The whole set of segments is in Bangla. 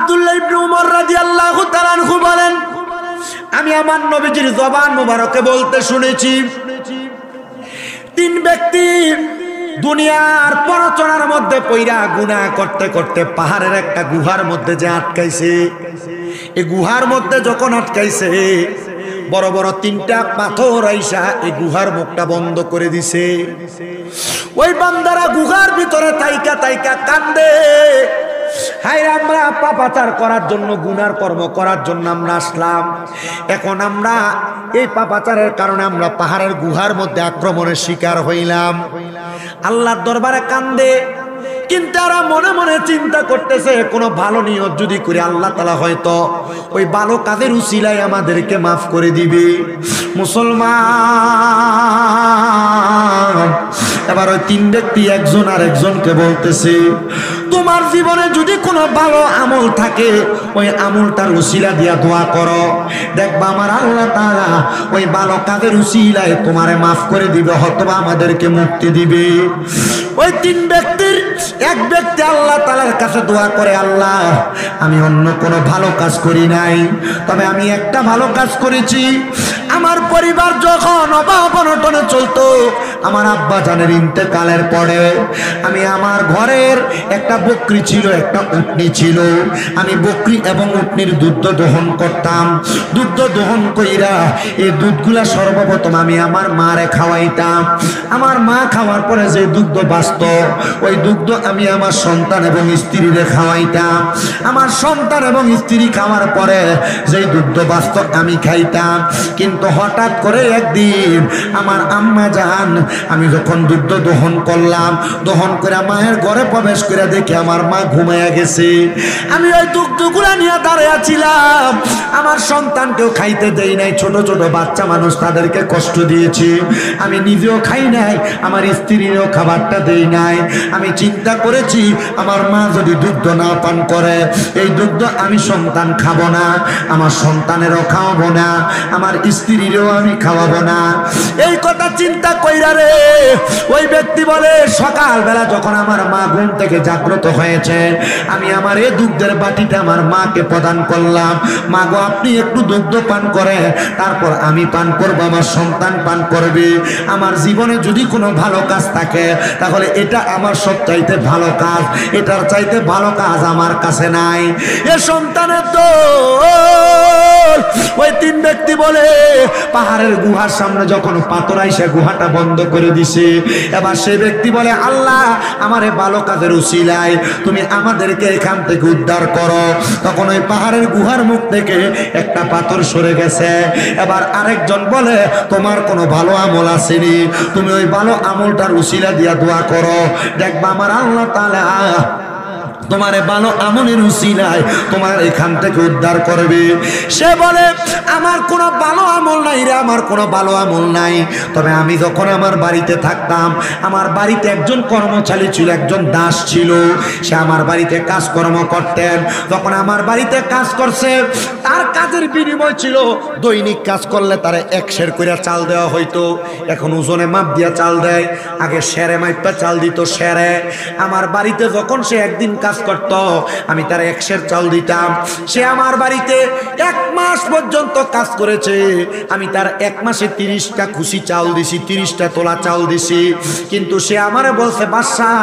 আব্দুল্লাহ ইবনে উমর রাদিয়াল্লাহু তাআলা আনহু বলেন, আমি আমার নবীজির জবান মুবারকে বলতে শুনেছি, তিন ব্যক্তি দুনিয়ার পরচনার মধ্যে পইরা গুনাহ করতে করতে পাহাড়ের একটা গুহার মধ্যে যে আটকাইছে, এই গুহার মধ্যে যখন আটকাইছে বড় বড় তিনটা পাথর আইসা এই গুহার মুখটা বন্ধ করে দিছে। ওই বান্দারা গুহার ভিতরে তাইকা তাইকা কান্দে, হায় আমরা পাপাচার করার জন্য, গুনার কর্ম করার জন্য আমরা আসলাম, এখন আমরা এই পাপাচারের কারণে আমরা পাহাড়ের গুহার মধ্যে আক্রমণের শিকার হইলাম। আল্লাহর দরবারে কান্দে, কিন্তু তারা মনে মনে চিন্তা করতেছে কোনো ভালো নিয়ত যদি করে আল্লাহ তাআলা হয়তো ওই ভালো কাজের উসিলায় আমাদেরকে মাফ করে দিবে। মুসলমান, এবার ওই তিন ব্যক্তি একজন আর একজনকে বলতেছে, তোমার জীবনে যদি কোনো ভালো আমল থাকে ওই আমলটার উসিলা দিয়া দোয়া করো, দেখবা আমার আল্লাহ তাআলা ওই ভালো কাজের উসিলায় তোমারে মাফ করে দিবে, হয়তো আমাদেরকে মুক্তি দিবে। ওই তিন ব্যক্তির এক ব্যক্তি আল্লাহ তাআলার কাছে দোয়া করে, আল্লাহ আমি অন্য কোনো ভালো কাজ করি নাই, তবে আমি একটা ভালো কাজ করেছি। আমার পরিবার যখন অভাব অনটনে চলতো, আমার আব্বা জানের ইন্তেকালের পরে আমি আমার ঘরের একটা বকরি ছিল, একটা উটনি ছিল, আমি বকরি এবং উটনির দুধ দহন করতাম। দুধ দহন কইরা এই দুধগুলা সর্বপ্রথম আমি আমার মারে খাওয়াইতাম। আমার মা খাওয়ার পরে যে দুধ বাঁচত ওই দুধ আমি আমার সন্তান এবং স্ত্রীরে খাওয়াইতাম। আমার সন্তান এবং স্ত্রী খাওয়ার পরে যেই দুধ বাঁচত আমি খাইতাম। কিন্তু হঠাৎ করে একদিন আমার আম্মা জান, আমি যখন দুধ দহন করলাম, দহন করে মায়ের ঘরে প্রবেশ করে দেখি আমার মা ঘুমাইয়া গেছে। আমি ওই দুধগুলা নিয়ে দাঁড়িয়েছিলাম, আমার সন্তানকেও খাইতে দেই নাই, ছোট ছোট বাচ্চা মানুষ তাদেরকে কষ্ট দিয়েছি, আমি নিজেও খাই নাই, আমার স্ত্রীরও খাবারটা দেই নাই। আমি চিন্তা করেছি আমার মা যদি দুধ না পান করে এই দুধ আমি সন্তান খাবো না, আমার সন্তানেরও খাওয়াবো না, আমার স্ত্রীরও আমি খাওয়াবো না। এই কথা চিন্তা কইরা রে ওই ব্যক্তি বলে, সকালবেলা যখন আমার মা ঘুম থেকে জাগ্রত হয়েছে, আমি আমার এই দুধের বাটিটা আমার মাকে প্রদান করলাম, মা গো আপনি একটু দুধ পান করে, তারপর আমি পান করবো, আমার সন্তান পান করবে। আমার জীবনে যদি কোনো ভালো কাজ থাকে তাহলে এটা আমার সবচাইতে ভালো কাজ, এটার চাইতে ভালো কাজ আমার কাছে নাই। এ সন্তানের তো ওই তিন ব্যক্তি বলে, পাহাড়ের গুহার সামনে যখন পাথর আইসা গুহাটা বন্ধ করে দিছে, এবার সে ব্যক্তি বলে, আল্লাহ আমারে ভালো কাজের উসিলায় তুমি আমাদেরকে এখান থেকে উদ্ধার করো। তখন ওই পাহাড়ের গুহার মুখ থেকে একটা পাথর সরে গেছে। এবার আরেকজন বলে, তোমার কোনো ভালো আমল আসেনি, তুমি ওই ভালো আমলটার উসিলা দিয়া দোয়া করো, দেখবা আমার আল্লাহ তাআলা তোমারে ভালো আমলের উসিলায় তোমার এখান থেকে উদ্ধার করবে। সে বলে, আমার কোনো ভালো আমল নাই রে, আমার কোনো ভালো আমল নাই, তবে আমি যখন আমার বাড়িতে থাকতাম, আমার বাড়িতে একজন কর্মচারী ছিল, একজন দাস ছিল, সে আমার বাড়িতে কাজকর্ম করতেন। যখন আমার বাড়িতে কাজ করছে, তার কাজের বিনিময় ছিল দৈনিক কাজ করলে তারে 1 সের করে চাল দেওয়া হইতো, এখন ওজনে মাপ দিয়া চাল দেয়, আগে সেরে মাইপা চাল দিত সেরে। আমার বাড়িতে যখন সে একদিন কাজ করত, আমি তার 1 সের চাল দিতাম। সে আমার বাড়িতে 1 মাস পর্যন্ত কাজ করেছে, আমি তার 1 মাসে 30টা খুশি চাল দিছি, 30টা তোলা চাল দিছি। কিন্তু সে আমারে বলছে, বাদশাহ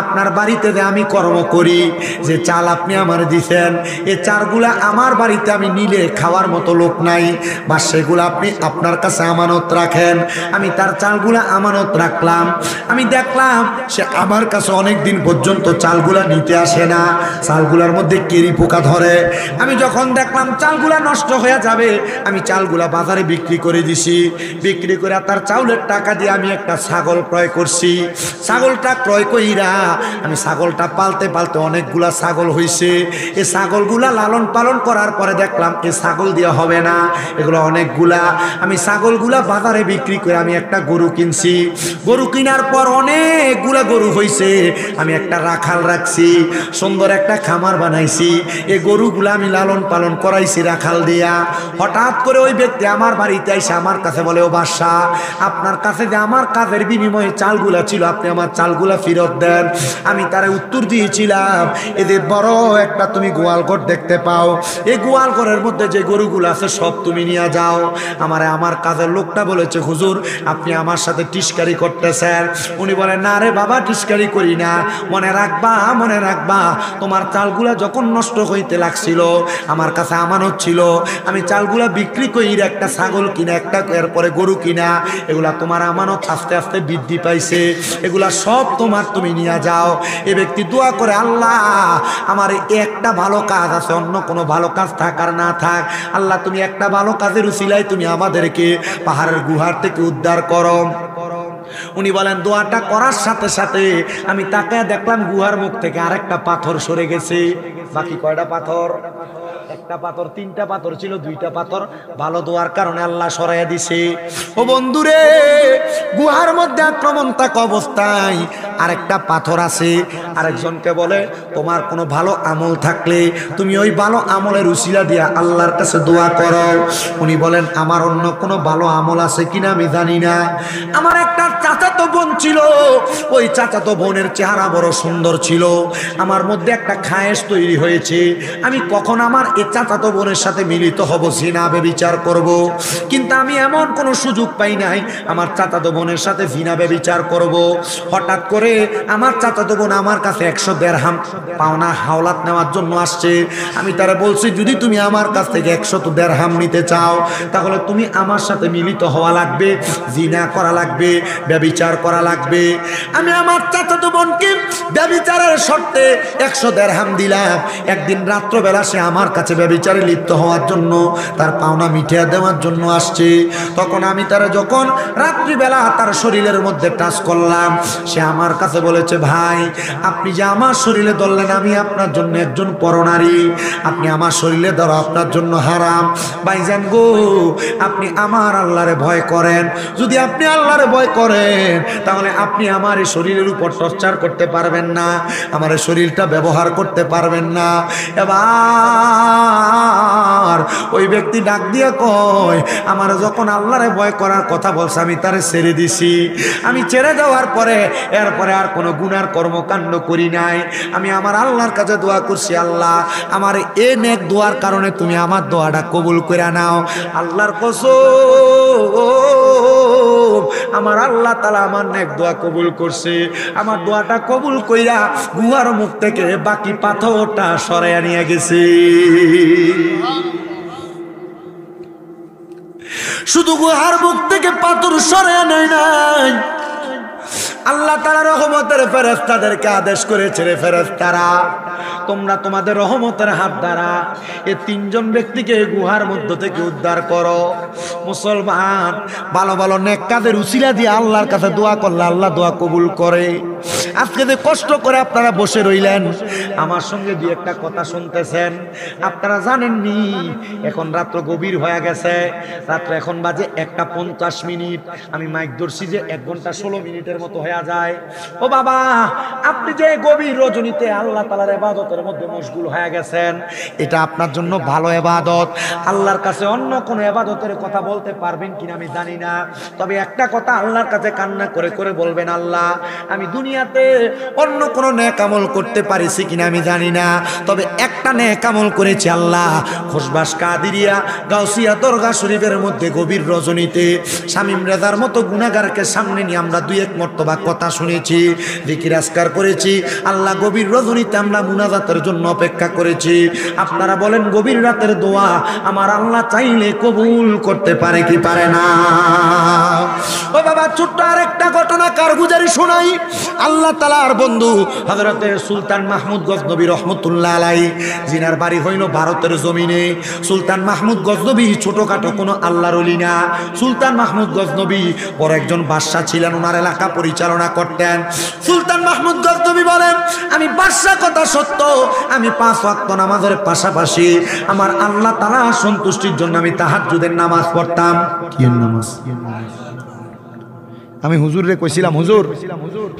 আপনার বাড়িতে যে আমি কর্ম করি, যে চাল আপনি আমারে দিছেন, এই চালগুলা আমার বাড়িতে আমি নিলে খাওয়ার মতো লোক নাই, বা সেগুলো আপনি আপনার কাছে আমানত রাখেন। আমি তার চালগুলা আমানত রাখলাম। আমি দেখলাম সে আমার কাছে অনেক দিন পর্যন্ত চালগুলা নিতে আসে না, চালগুলার মধ্যে কেরি পোকা ধরে। আমি যখন দেখলাম চালগুলা নষ্ট হয়ে যাবে, আমি চালগুলা বাজারে বিক্রি করে দিছি। বিক্রি করে তার চাউলের টাকা দিয়ে আমি একটা ছাগল ক্রয় করছি। ছাগলটা ক্রয় কইরা আমি ছাগলটা পালতে পালতে অনেকগুলা ছাগল হইছে। এই ছাগলগুলা লালন পালন করার পরে দেখলাম এই ছাগল দিয়ে হবে না, এগুলো অনেকগুলা। আমি ছাগলগুলা বাজারে বিক্রি করে আমি একটা গরু কিনছি। গরু কেনার পর অনেকগুলা গরু হইছে, আমি একটা রাখাল রাখছি। সুন্দর একটা খামার বানাইছি, এই গরুগুলো আমি লালন পালন করাইছি রাখাল দিয়া। হঠাৎ করে ওই ব্যক্তি আমার বাড়িতে এসে আমার কাছে বলে, ও বাদশা, আপনার কাছে যে আমার কাজের বিনিময়ে চালগুলা ছিল, আপনি আমার চালগুলা ফেরত দেন। আমি তারে উত্তর দিয়েছিলাম, এদের বড় একটা তুমি গোয়ালঘর দেখতে পাও, এই গোয়ালঘরের মধ্যে যে গরুগুলো আছে সব তুমি নিয়ে যাও। আমার কাজের লোকটা বলেছে, হুজুর আপনি আমার সাথে টিস্কারি করতেছেন। উনি বলেন, না রে বাবা, টিস্কারি করি না, মনে রাখবা তোমার চালগুলা যখন নষ্ট হইতে লাগছিল আমার কাছে আমানত ছিল, আমি চালগুলা বিক্রি করি একটা ছাগল কিনা, একটা এরপরে গরু কিনা, এগুলা তোমার আমানত আস্তে আস্তে বৃদ্ধি পাইছে, এগুলা সব তোমার, তুমি নিয়ে যাও। এ ব্যক্তি দোয়া করে, আল্লাহ আমার একটা ভালো কাজ আছে, অন্য কোনো ভালো কাজ থাক আর না থাক, আল্লাহ তুমি একটা ভালো কাজের উসিলায় তুমি আমাদেরকে পাহাড়ের গুহার থেকে উদ্ধার করো। উনি বলেন, দোয়াটা করার সাথে সাথে আমি তাকায় দেখলাম গুহার মুখ থেকে আরেকটা পাথর সরে গেছে। বাকি কয়টা পাথর? একটা পাথর, তিনটা পাথর ছিল, দুইটা পাথর ভালো দোয়ার কারণে আল্লাহ সরাইয়া দিছে। ও বন্ধুরে, গুহার মধ্যে আক্রমণ থাকা অবস্থায় আরেকটা পাথর আছে। আরেকজনকে বলে, তোমার কোনো ভালো আমল থাকলে তুমি ওই ভালো আমলের উসিলা দিয়া আল্লাহর কাছে দোয়া করো। উনি বলেন, আমার অন্য কোনো ভালো আমল আছে কিনা আমি জানি না। আমার একটা চাচাতো বোন ছিল, ওই চাচাতো বোনের চেহারা বড় সুন্দর ছিল, আমার মধ্যে একটা খায়েশ তৈরি হয়েছে, আমি কখন আমার এই চাচাতো বোনের সাথে মিলিত হব, জিনা ব্যভিচার করব, কিন্তু আমি এমন কোনো সুযোগ পাই নাই আমার চাচাতো বোনের সাথে জিনা ব্যভিচার করব। হঠাৎ করে আমার চাচাতো বোন আমার কাছে 100 দিরহাম পাওনা হাওলাত নেওয়ার জন্য আসছে। আমি তারা বলছি, যদি তুমি আমার কাছ থেকে 100 দিরহাম নিতে চাও তাহলে তুমি আমার সাথে মিলিত হওয়া লাগবে, জিনা করা লাগবে, ব্যভিচার করা লাগবে। আমি আমার চাচাতো বোনকে ব্যভিচারের শর্তে 100 দিরহাম দিলাম। একদিন রাত্রবেলা সে আমার কাছে ব্যভিচারে লিপ্ত হওয়ার জন্য, তার পাওনা মিটিয়ে দেওয়ার জন্য আসছে। তখন আমি তারা যখন রাত্রিবেলা তার শরীরের মধ্যে টাচ করলাম, সে আমার কাছে বলেছে, ভাই আপনি যে আমার শরীরে ধরলেন, আমি আপনার জন্য একজন পরনারী, আপনি আমার শরীরে ধরা আপনার জন্য হারাম। ভাইজান গো, আপনি আমার আল্লাহরে ভয় করেন, যদি আপনি আল্লাহরে ভয় করেন তাহলে আপনি আমার এই শরীরের উপর টর্চার করতে পারবেন না, আমার এই শরীরটা ব্যবহার করতে পারবেন না। এবার ওই ব্যক্তি ডাক দিয়ে কয়, আমার যখন আল্লাহরে ভয় করার কথা বলছে আমি তারে ছেড়ে দিছি, আমি ছেড়ে দেওয়ার পরে এরপরে আর কোনো গুনার কর্মকাণ্ড করি নাই। আমি আমার আল্লাহর কাছে দোয়া করছি, আল্লাহ আমার এই নেক দোয়ার কারণে তুমি আমার দোয়াটা কবুল করে নাও। আল্লাহর কসম, আমার আল্লাহ তাআলা আমার নেক দোয়া কবুল করছে। আমার দোয়াটা কবুল কইরা গুহার মুখ থেকে বাকি পাথরটা সরাইয়া নিয়ে গেছে। শুধু গুহার মুখ থেকে পাথর সরাইয়া নেয় নাই, আল্লাহ তাআলা রহমতের ফেরেশতাদেরকে আদেশ করেছে, রে ফেরেশতারা তোমরা তোমাদের রহমতের হাত দ্বারা এই 3 জন ব্যক্তিকে গুহার মধ্য থেকে উদ্ধার করো। মুসলমান, ভালো ভালো নেক কাজের উসিলা দিয়ে আল্লাহর কাছে দোয়া করলে আল্লাহ দোয়া কবুল করে। আজকে যে কষ্ট করে আপনারা বসে রইলেন, আমার সঙ্গে দুই একটা কথা শুনতেছেন, আপনারা জানেননি এখন রাত্র গভীর হয়ে গেছে, রাত্র এখন বাজে 1:50। আমি মাইক ধরছি যে 1 ঘন্টা 16 মিনিটের মতো হয়ে যায়। ও বাবা, আপনি যে গভীর রজনীতে আল্লাহ তাআলার ইবাদতের মধ্যে মশগুল হয়ে গেছেন, এটা আপনার জন্য ভালো ইবাদত। আল্লাহর কাছে অন্য কোন ইবাদতের কথা বলতে পারবেন কিনা আমি জানি না, তবে একটা কথা আল্লাহর কাছে কান্না করে করে বলবেন, আল্লাহ আমি দুনিয়াতে অন্য কোন নেক আমল করতে পারিছি কিনা আমি জানি না, তবে একটা নেক আমল করেছি আল্লাহ। খুশবাস কাদিরিয়া গাউসিয়া দরগা শরীফের মধ্যে গভীর রজনীতে শামীম রেজার মতো গুনাহগারকে সামনে নিয়ে আমরা 2-1 মর্তবা কথা শুনেছি, জিকির আজকার করেছি। আল্লাহ গভীর রজনীতে আমরা মুনাজাতের জন্য অপেক্ষা করেছি। আপনারা বলেন, গভীর রাতের দোয়া আমার আল্লাহ চাইলে কবুল করতে পারে কি পারে না? ও বাবা, ছোট্ট আরেকটা ঘটনা কারগুজারি শোনাই। আল্লাহ তাআলার বন্ধু হযরতে সুলতান মাহমুদ গজনবী রহমতুল্লাহ আলাইহি, জিনার বাড়ি হইল ভারতের জমিনে। সুলতান মাহমুদ গজনবী ছোটখাটো কোনো আল্লাহর ওলি না। সুলতান মাহমুদ গজনবী বড় একজন বাদশা ছিলেন, ওনার এলাকা পরিচালনা করতেন। সুলতান মাহমুদ গজনবী বলেন, আমি বাদশা কথা সত্য, আমি 5 ওয়াক্ত নামাজের পাশাপাশি আমার আল্লাহ তাআলা সন্তুষ্টির জন্য আমি তাহাজ্জুদের নামাজ পড়তাম। কি নামাজ? আমি হুজুর রে কইছিলাম, হুজুর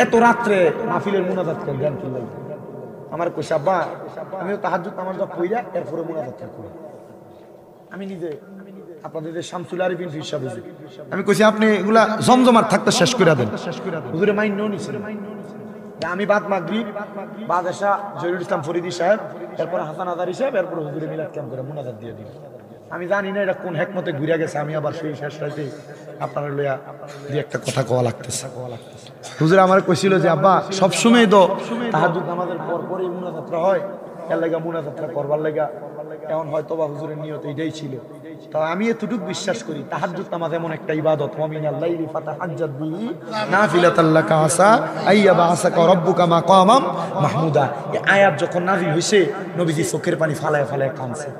এত রাত্রে মাহফিলের মুনাজাত করেন কি লাগে? আমার কইছে আব্বা আমিও তাহাজ্জুদ নামাজ পড়া এরপরে মুনাজাত করি। আমি নিজে আপনাদের যে শামসুল আরিফিন ফির সাহেব হুজুর, আমি কইছি আপনি এগুলা জমজমার থাকতে শেষ করে দেন। হুজুরে মাইন্নও নিছিল। আমি বাদ মাগরিব বাদ এসা জহিরুল ইসলাম ফরিদি সাহেব, এরপর হাসান আজারি সাহেব, এরপর হুজুরে মিলাদ ক্যাম্প করে মুনাজাত দিয়ে দিল। আমি জানি না এটা কোন হেকমতে ঘুরে গেছে, আমি আবার সেই শেষ রাইতে আপনারা লইয়া দিয়ে একটা কথা কওয়া লাগতেছে। হুজুর আমার কইছিল যে আব্বা সবসময় তো তাহাজ্জুদ নামাজের পর পরই মুনাজাতটা হয়, এর লাগা মুনাজাতটা করবার লাগা এখন হয়তো বা হুজুরের নিয়ত এটাই ছিল। তো আমি এতটুকু বিশ্বাস করি তাহাজ্জুদ নামাজ এমন একটা ইবাদত, ওয়া মিনাল লাইলি ফাতাহাজ্জাদ বিহি নাফিলাতাল লাকা আসা আইয়াবাসাকা রাব্বুকা মাকামাম মাহমুদা। এই আয়াত যখন নাযিল হইছে নবীজি চোখের পানি ফালায় ফালায় কাঁদছে।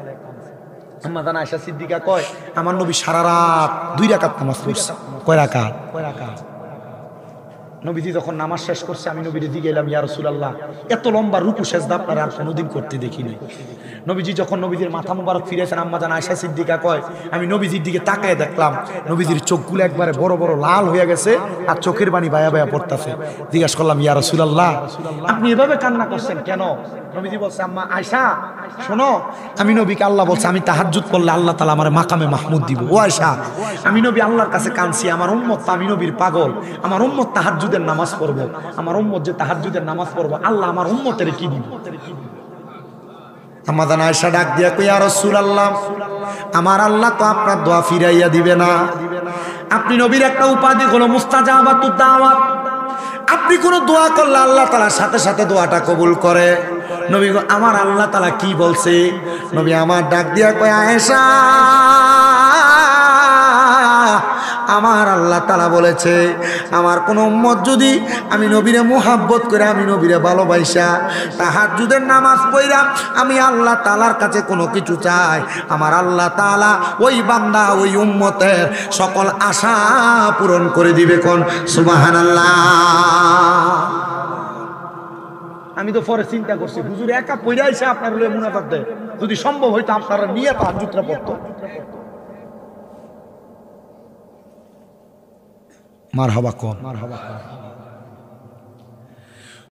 আম্মা জান আয়েশা সিদ্দিকা কয় আমার নবী সারা রাত 2 রাকাত নামাজ পড়ছে। কয় রাকাত? নবীজি যখন নামাজ শেষ করছে আমি নবীর দিকে এলাম, ইয়া রাসূলুল্লাহ এত লম্বা রুকু সেজদা আপনারা আর কোনোদিন করতে দেখিনি। নবীজি যখন নবীজির মাথা মুবারক ফিরেছেন, আম্মা জান আয়েশা সিদ্দিকা কয় আমি নবীজির দিকে তাকায় দেখলাম নবীজির চোখগুলো একবারে বড় বড় লাল হয়ে গেছে আর চোখের পানি বায়া বায়া পড়তেছে। জিজ্ঞাসা করলাম, ইয়া রাসূলুল্লাহ আপনি এভাবে কান্না করছেন কেন? নবীজি বলছে, আম্মা আয়েশা শোনো, আমি নবীকে আল্লাহ বলছে আমি তাহাজ্জুদ করলে আল্লাহ তাআলা আমার মাকামে মাহমুদ দিব। ও আয়েশা আমি নবী আল্লাহর কাছে কাঁদছি, আমার উম্মত আমি নবীর পাগল, আমার উম্মত তাহাজ্জুদের নামাজ পড়বো, আমার উম্মত যে তাহাজ্জুদের নামাজ পড়বো আল্লাহ আমার উম্মতের কি দিব? আম্মা জান আয়েশা ডাক দিয়া কই, ইয়া রাসূলুল্লাহ আমার আল্লাহ তো আপনার দোয়া ফিরাইয়া দিবে না। আপনি নবীর একটা উপাধি হলো মুস্তাজাবাতুদ দাওয়াত। আপনি কোন দোয়া করলে আল্লাহ তাআলা সাথে সাথে দোয়াটা কবুল করে। নবী গো আমার আল্লাহ তাআলা কি বলছে? নবী আমার ডাক দিয়া কয়, আয়েশা আমার আল্লাহ তাআলা বলেছে আমার কোন উম্মত যদি আমি নবীরে মুহাব্বত করে আমি নবীরে ভালোবাসা তাহাজ্জুদের নামাজ পড়া আমি আল্লাহ তাআলার কাছে কোনো কিছু চাই, আমার আল্লাহ তাআলা ওই বান্দা ওই উম্মতের সকল আশা পূরণ করে দিবে। কোন সুবহানাল্লাহ। আমি তো পরে চিন্তা করছি হুজুর একা পড়ে আইসা আপনার লয়ে মুনাজাত দেয়, যদি সম্ভব হইতো আপনারা নিয়ে তাহাজ্জুদটা পড়তো। মারহাবা কোন, মারহাবা কোন।